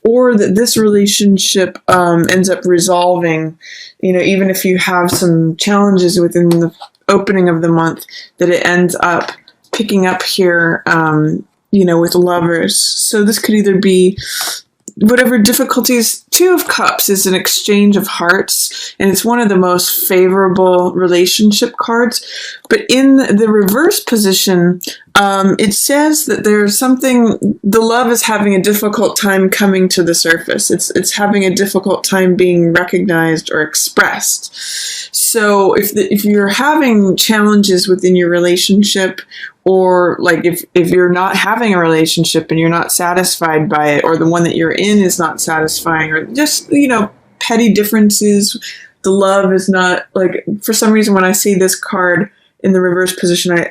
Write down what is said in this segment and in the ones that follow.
or that this relationship ends up resolving, even if you have some challenges within the opening of the month, that it ends up picking up here, with lovers. So this could either be whatever difficulties. Two of Cups is an exchange of hearts, and it's one of the most favorable relationship cards. But in the reverse position, it says that there's something, the love is having a difficult time coming to the surface. It's having a difficult time being recognized or expressed. So if you're having challenges within your relationship, or like if you're not having a relationship and you're not satisfied by it, or the one that you're in is not satisfying, or just, petty differences, the love is not, like, for some reason when I see this card in the reverse position, I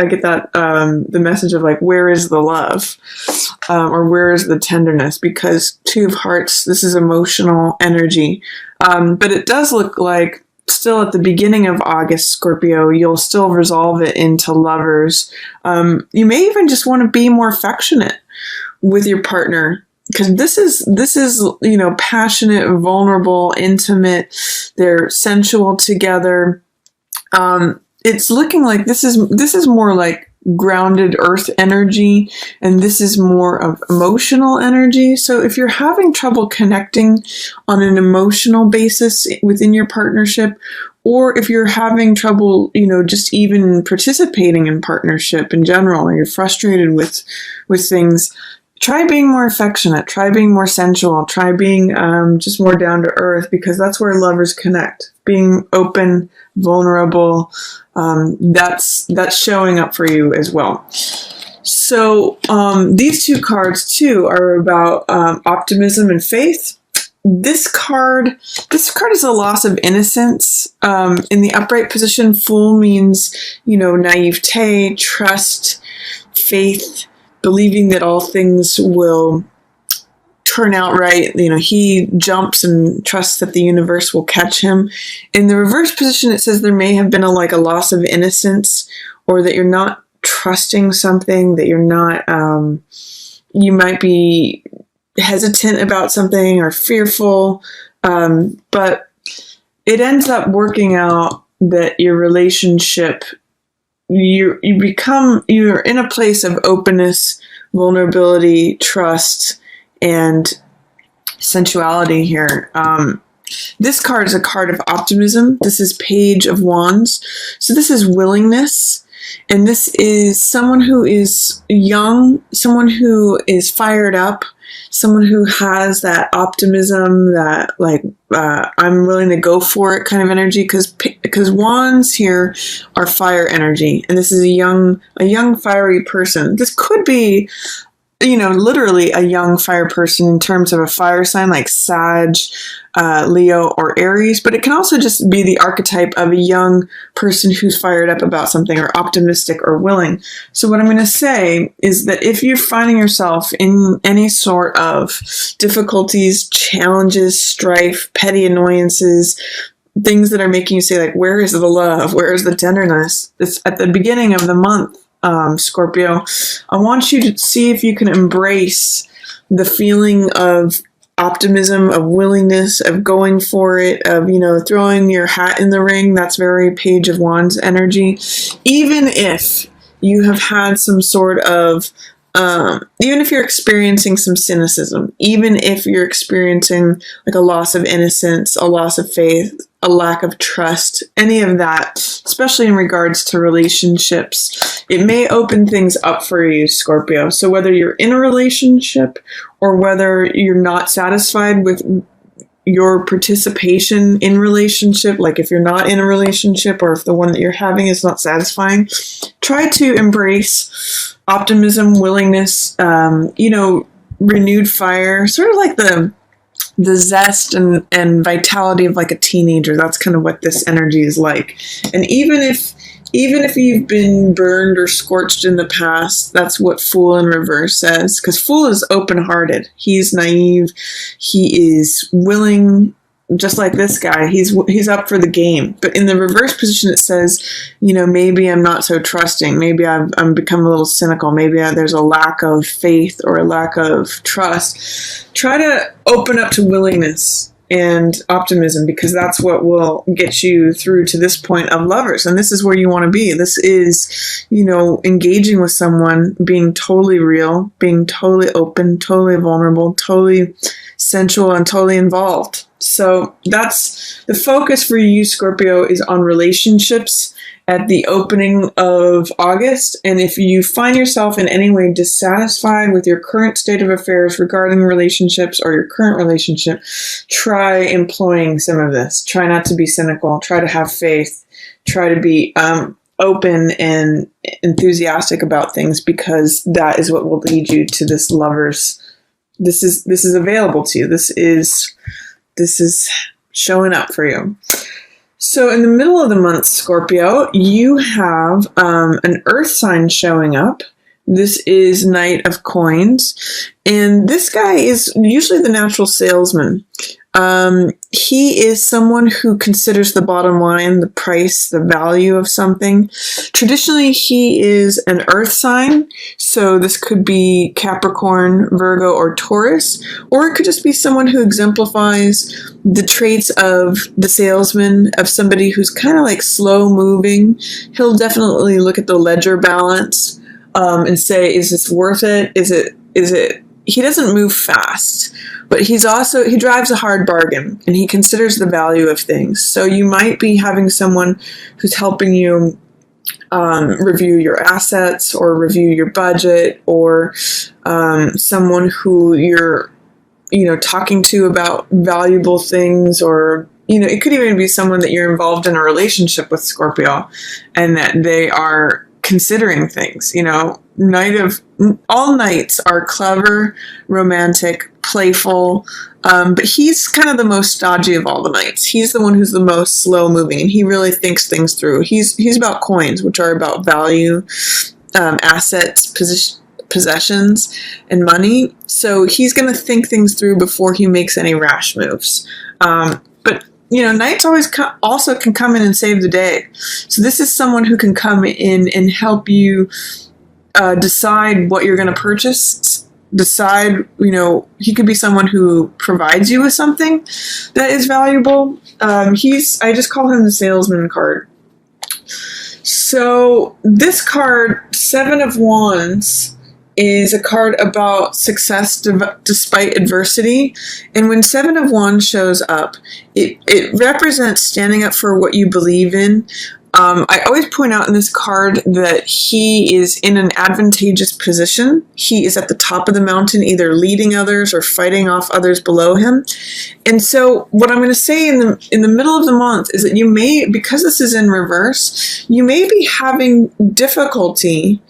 get that, the message of like, where is the love? Or where is the tenderness? Because Two of Hearts, this is emotional energy. But it does look like still at the beginning of August, Scorpio, you'll still resolve it into lovers. You may even just want to be more affectionate with your partner, because this is passionate, vulnerable, intimate. They're sensual together. It's looking like this is more like grounded earth energy, and this is more of emotional energy. So if you're having trouble connecting on an emotional basis within your partnership, or if you're having trouble, just even participating in partnership in general, or you're frustrated with things, try being more affectionate, try being more sensual, try being just more down to earth, because that's where lovers connect. Being open, vulnerable, that's showing up for you as well. So these two cards too are about optimism and faith. This card is a loss of innocence. In the upright position, Fool means, naivete, trust, faith, believing that all things will turn out right. He jumps and trusts that the universe will catch him. In the reverse position, it says there may have been a loss of innocence, or that you're not trusting something, that you're not, you might be hesitant about something or fearful. But it ends up working out that your relationship, you're in a place of openness, vulnerability, trust, and sensuality here. This card is a card of optimism. This is Page of Wands. So this is willingness. And this is someone who is young, someone who is fired up, someone who has that optimism, that I'm willing to go for it kind of energy, because wands here are fire energy, and this is a young fiery person. This could be, literally a young fire person in terms of a fire sign like Sag, Leo, or Aries, but it can also just be the archetype of a young person who's fired up about something, or optimistic, or willing. So what I'm going to say is that if you're finding yourself in any sort of difficulties, challenges, strife, petty annoyances, things that are making you say, like, where is the love? Where is the tenderness? It's at the beginning of the month, Scorpio. I want you to see if you can embrace the feeling of optimism, of willingness, of going for it, of, throwing your hat in the ring. That's very Page of Wands energy. Even if you have had some sort of, even if you're experiencing some cynicism, even if you're experiencing like a loss of innocence, a loss of faith, a lack of trust, any of that, especially in regards to relationships, it may open things up for you, Scorpio. So whether you're in a relationship, or whether you're not satisfied with your participation in relationship, like if you're not in a relationship, or if the one that you're having is not satisfying, try to embrace optimism, willingness, renewed fire, sort of like the zest and vitality of like a teenager. That's kind of what this energy is like. And even if you've been burned or scorched in the past, that's what Fool in reverse says, because Fool is open-hearted. He's naive. He is willing, just like this guy, he's up for the game. But in the reverse position, it says, maybe I'm not so trusting. Maybe I'm become a little cynical. Maybe there's a lack of faith or a lack of trust. Try to open up to willingness and optimism, because that's what will get you through to this point of lovers. And this is where you want to be. This is, engaging with someone, being totally real, being totally open, totally vulnerable, totally sensual, and totally involved. So that's the focus for you, Scorpio, is on relationships at the opening of August. And if you find yourself in any way dissatisfied with your current state of affairs regarding relationships or your current relationship, try employing some of this. Try not to be cynical. Try to have faith. Try to be open and enthusiastic about things, because that is what will lead you to this lovers. This is available to you. This is showing up for you. So in the middle of the month, Scorpio, you have an earth sign showing up. This is Knight of Coins. And this guy is usually the natural salesman. He is someone who considers the bottom line, the price, the value of something. Traditionally, he is an earth sign. So this could be Capricorn, Virgo, or Taurus. Or it could just be someone who exemplifies the traits of the salesman, of somebody who's kind of like slow moving. He'll definitely look at the ledger balance and say, is this worth it? Is it? He doesn't move fast, but he drives a hard bargain, and he considers the value of things. So you might be having someone who's helping you review your assets or review your budget, or someone who you're, talking to about valuable things, or, it could even be someone that you're involved in a relationship with, Scorpio, and that they are considering things. All knights are clever, romantic, playful, but he's kind of the most stodgy of all the knights. He's the one who's the most slow moving, and he really thinks things through. He's about coins, which are about value, assets, possessions, and money. So he's going to think things through before he makes any rash moves. But knights always also can come in and save the day. So this is someone who can come in and help you decide what you're going to purchase. Decide, he could be someone who provides you with something that is valuable. I just call him the salesman card. So this card, Seven of Wands, is a card about success despite adversity. And when Seven of Wands shows up, it represents standing up for what you believe in. I always point out in this card that he is in an advantageous position. He is at the top of the mountain, either leading others or fighting off others below him. And so what I'm going to say in the middle of the month is that you may, because this is in reverse, you may be having difficulty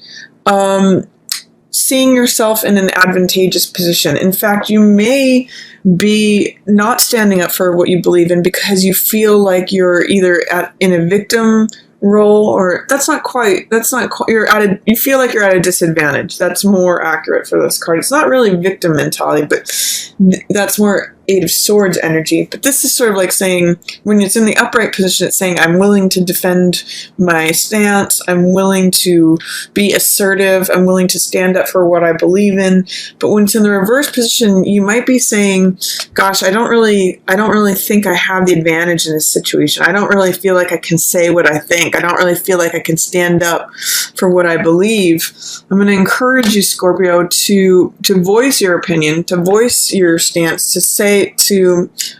seeing yourself in an advantageous position. In fact, you may be not standing up for what you believe in because you feel like you're either in a victim role, or you feel like you're at a disadvantage. That's more accurate for this card. It's not really victim mentality, but that's more Eight of Swords energy. But this is sort of like saying, when it's in the upright position, it's saying, I'm willing to defend my stance. I'm willing to be assertive. I'm willing to stand up for what I believe in. But when it's in the reverse position, you might be saying, gosh, I don't really think I have the advantage in this situation. I don't really feel like I can say what I think. I don't really feel like I can stand up for what I believe. I'm going to encourage you, Scorpio, to voice your opinion, to voice your stance, to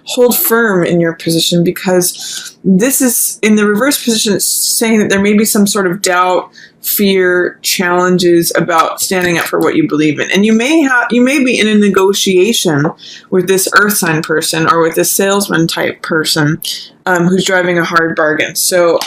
hold firm in your position, because this is, in the reverse position, it's saying that there may be some sort of doubt, fear, challenges about standing up for what you believe in. And you may be in a negotiation with this earth sign person or with this salesman type person who's driving a hard bargain. So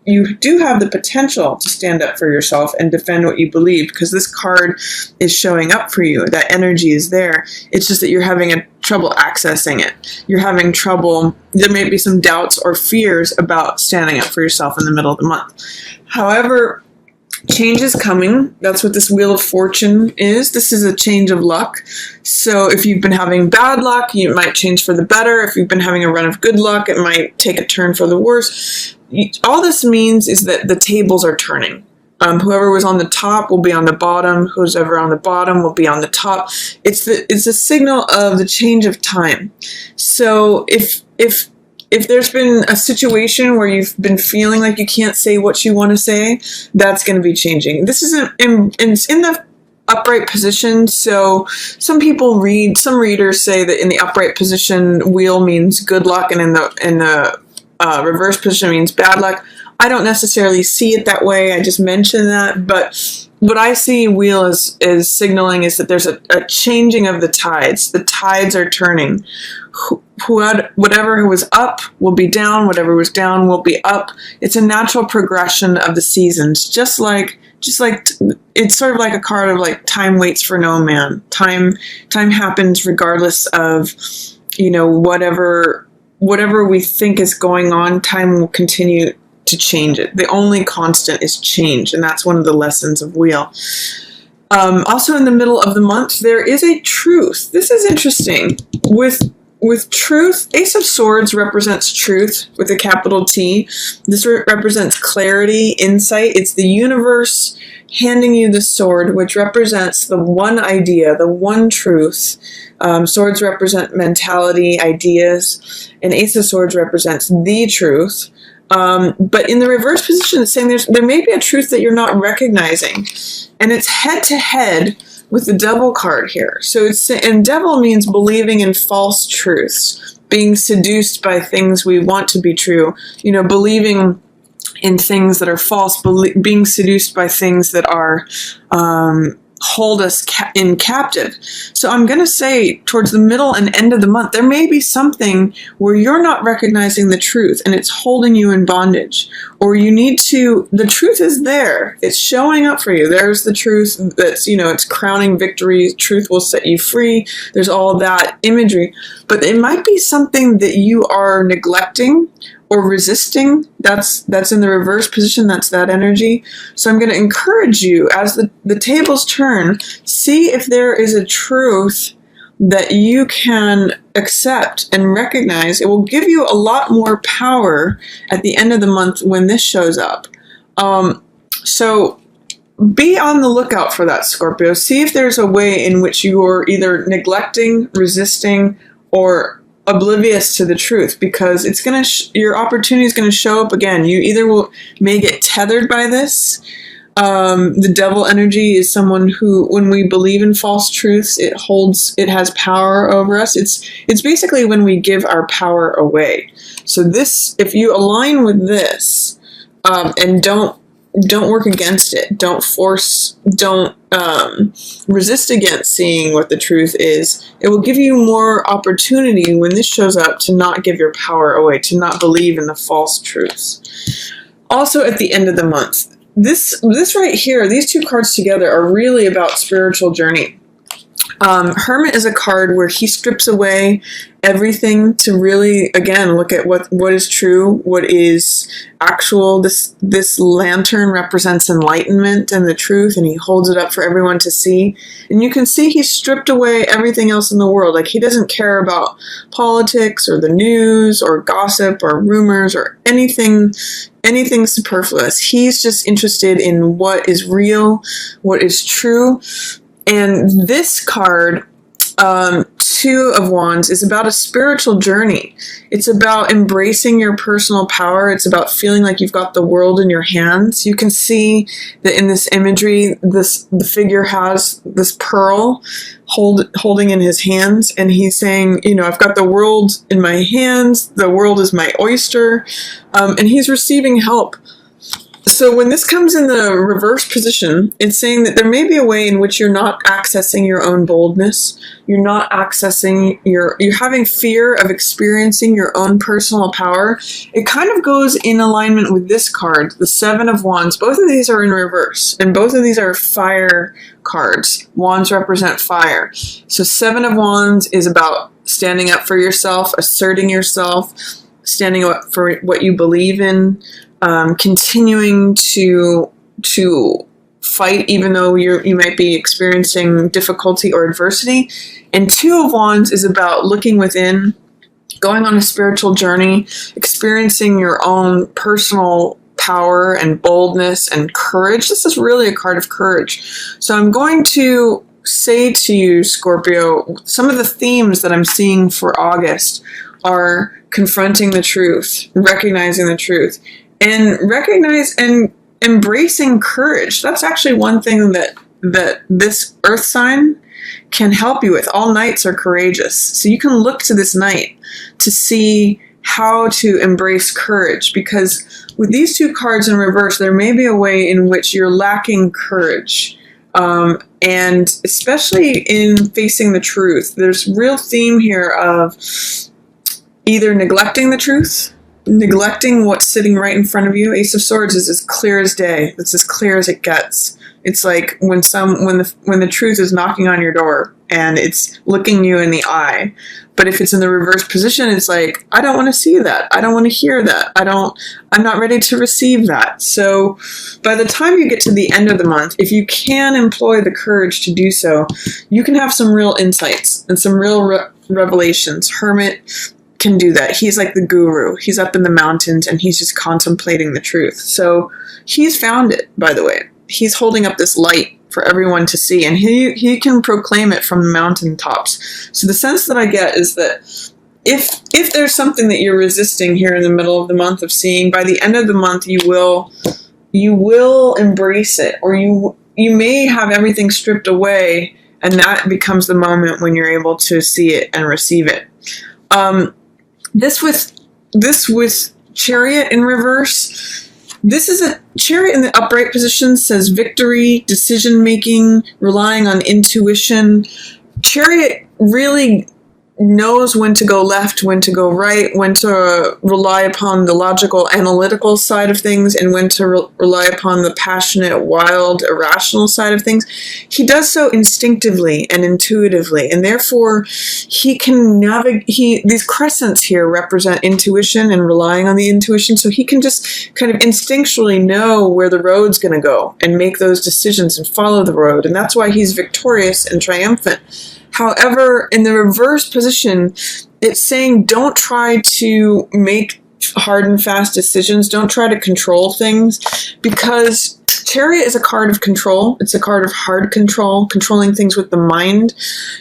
you do have the potential to stand up for yourself and defend what you believe, because this card is showing up for you. That energy is there. It's just that you're having trouble accessing it. You're having trouble. There may be some doubts or fears about standing up for yourself in the middle of the month. However, Change is coming. That's what this Wheel of Fortune is. This is a change of luck. So if you've been having bad luck, it might change for the better. If you've been having a run of good luck, it might take a turn for the worse. All this means is that the tables are turning. Whoever was on the top will be on the bottom. Who's ever on the bottom will be on the top. It's a signal of the change of time. So if there's been a situation where you've been feeling like you can't say what you want to say, that's going to be changing. This is in the upright position. So some readers say that in the upright position, wheel means good luck, and in the reverse position means bad luck. I don't necessarily see it that way. I just mentioned that, but what I see wheel as signaling is that there's a changing of the tides. The tides are turning. Whatever was up will be down. Whatever was down will be up. It's a natural progression of the seasons. Just like it's sort of like a card of like time waits for no man. Time happens regardless of, whatever we think is going on. Time will continue to change it. The only constant is change, and that's one of the lessons of Wheel. Also in the middle of the month, there is a truth. This is interesting. With truth, Ace of Swords represents truth with a capital T. This represents clarity, insight. It's the universe handing you the sword, which represents the one idea, the one truth. Swords represent mentality, ideas, and Ace of Swords represents the truth. But in the reverse position, it's saying there may be a truth that you're not recognizing. And it's head-to-head with the Devil card here. And Devil means believing in false truths, being seduced by things we want to be true, believing in things that are false, being seduced by things that are hold us in captive. So I'm going to say towards the middle and end of the month, there may be something where you're not recognizing the truth and it's holding you in bondage, or the truth is there. It's showing up for you. There's the truth that's, it's crowning victory. Truth will set you free. There's all that imagery, but it might be something that you are neglecting or resisting. That's in the reverse position. That's that energy. So I'm going to encourage you, as the tables turn, see if there is a truth that you can accept and recognize. It will give you a lot more power at the end of the month when this shows up. So be on the lookout for that, Scorpio. See if there's a way in which you are either neglecting, resisting, or oblivious to the truth, because it's going to your opportunity is going to show up again. You either may get tethered by this. The Devil energy is someone who, when we believe in false truths, it has power over us. It's basically when we give our power away. So this, if you align with this, and don't work against it, don't resist against seeing what the truth is, it will give you more opportunity when this shows up to not give your power away, to not believe in the false truths. Also at the end of the month, this right here, these two cards together are really about spiritual journey. Hermit is a card where he strips away everything to really, again, look at what is true, what is actual. This lantern represents enlightenment and the truth, and he holds it up for everyone to see. And you can see he's stripped away everything else in the world. Like, he doesn't care about politics or the news or gossip or rumors or anything superfluous. He's just interested in what is real, what is true. And this card, Two of Wands, is about a spiritual journey. It's about embracing your personal power. It's about feeling like you've got the world in your hands. You can see that in this imagery, the figure has this pearl holding in his hands, and he's saying, I've got the world in my hands. The world is my oyster, and he's receiving help. So when this comes in the reverse position, it's saying that there may be a way in which you're not accessing your own boldness. You're not accessing you're having fear of experiencing your own personal power. It kind of goes in alignment with this card, the Seven of Wands. Both of these are in reverse, and both of these are fire cards. Wands represent fire. So Seven of Wands is about standing up for yourself, asserting yourself, standing up for what you believe in, continuing to fight, even though you might be experiencing difficulty or adversity. And Two of Wands is about looking within, going on a spiritual journey, experiencing your own personal power and boldness and courage. This is really a card of courage. So I'm going to say to you, Scorpio, some of the themes that I'm seeing for August are confronting the truth, recognizing the truth, and embracing courage. That's actually one thing that this earth sign can help you with. All knights are courageous. So you can look to this knight to see how to embrace courage, because with these two cards in reverse, there may be a way in which you're lacking courage. And especially in facing the truth, there's real theme here of either neglecting the truth, neglecting what's sitting right in front of you. Ace of Swords is as clear as day. It's as clear as it gets. It's like when the truth is knocking on your door and it's looking you in the eye. But if it's in the reverse position, it's like, I don't want to see that. I don't want to hear that. I'm not ready to receive that. So by the time you get to the end of the month, if you can employ the courage to do so, you can have some real insights and some real revelations. Hermit can do that. He's like the guru. He's up in the mountains and he's just contemplating the truth. So he's found it, by the way. He's holding up this light for everyone to see, and he can proclaim it from the mountaintops. So the sense that I get is that if there's something that you're resisting here in the middle of the month of seeing, by the end of the month you will embrace it, or you may have everything stripped away, and that becomes the moment when you're able to see it and receive it. This with Chariot in reverse. This is a Chariot in the upright position, says victory, decision-making, relying on intuition. Chariot really knows when to go left, when to go right, when to rely upon the logical, analytical side of things, and when to rely upon the passionate, wild, irrational side of things. He does so instinctively and intuitively, and therefore he can navigate. These crescents here represent intuition and relying on the intuition, so he can just kind of instinctually know where the road's going to go and make those decisions and follow the road, and that's why he's victorious and triumphant. However, in the reverse position, it's saying don't try to make hard and fast decisions. Don't try to control things, because Chariot is a card of control. It's a card of hard control, controlling things with the mind.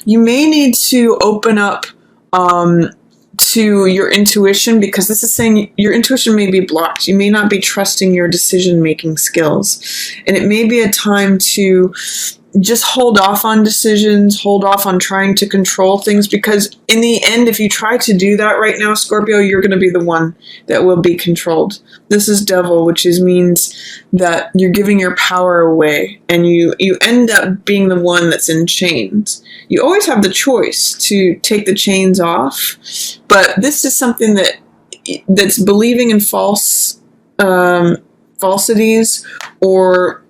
You may need to open up to your intuition, because this is saying your intuition may be blocked. You may not be trusting your decision-making skills. And it may be a time to just hold off on decisions, hold off on trying to control things, because in the end, if you try to do that right now, Scorpio, you're going to be the one that will be controlled. This is Devil, which means that you're giving your power away, and you end up being the one that's in chains. You always have the choice to take the chains off, but this is something that's believing in falsities, or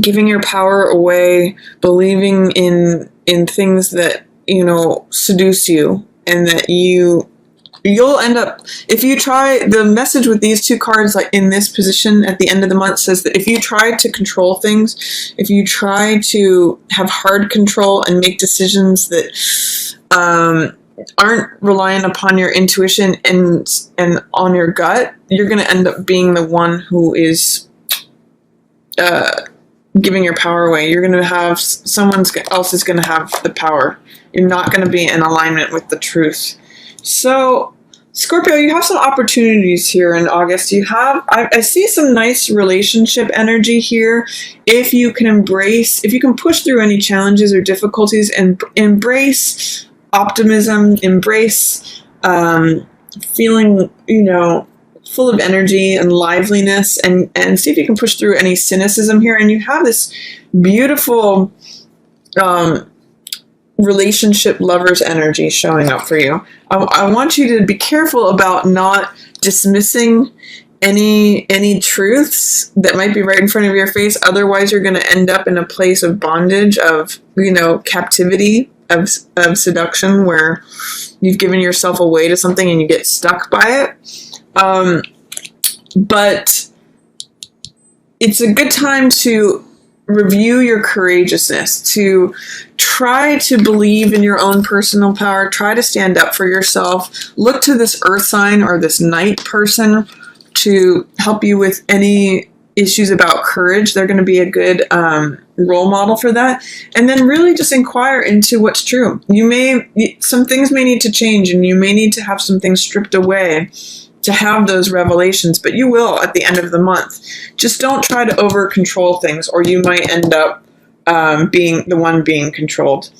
giving your power away, believing in things that, seduce you, and that you'll end up, if you try, the message with these two cards, like in this position at the end of the month, says that if you try to control things, if you try to have hard control and make decisions that aren't reliant upon your intuition and on your gut, you're going to end up being the one who is giving your power away. You're going to have someone else is going to have the power. You're not going to be in alignment with the truth. So, Scorpio, you have some opportunities here in August. I see some nice relationship energy here. If you can push through any challenges or difficulties and embrace optimism, embrace feeling, full of energy and liveliness, and see if you can push through any cynicism here. And you have this beautiful relationship lover's energy showing up for you. I want you to be careful about not dismissing any truths that might be right in front of your face. Otherwise, you're going to end up in a place of bondage, of, captivity, of seduction, where you've given yourself away to something and you get stuck by it. But it's a good time to review your courageousness, to try to believe in your own personal power, try to stand up for yourself. Look to this earth sign or this night person to help you with any issues about courage. They're going to be a good role model for that. And then really just inquire into what's true. Some things may need to change, and you may need to have some things stripped away to have those revelations, but you will at the end of the month. Just don't try to over control things, or you might end up being the one being controlled.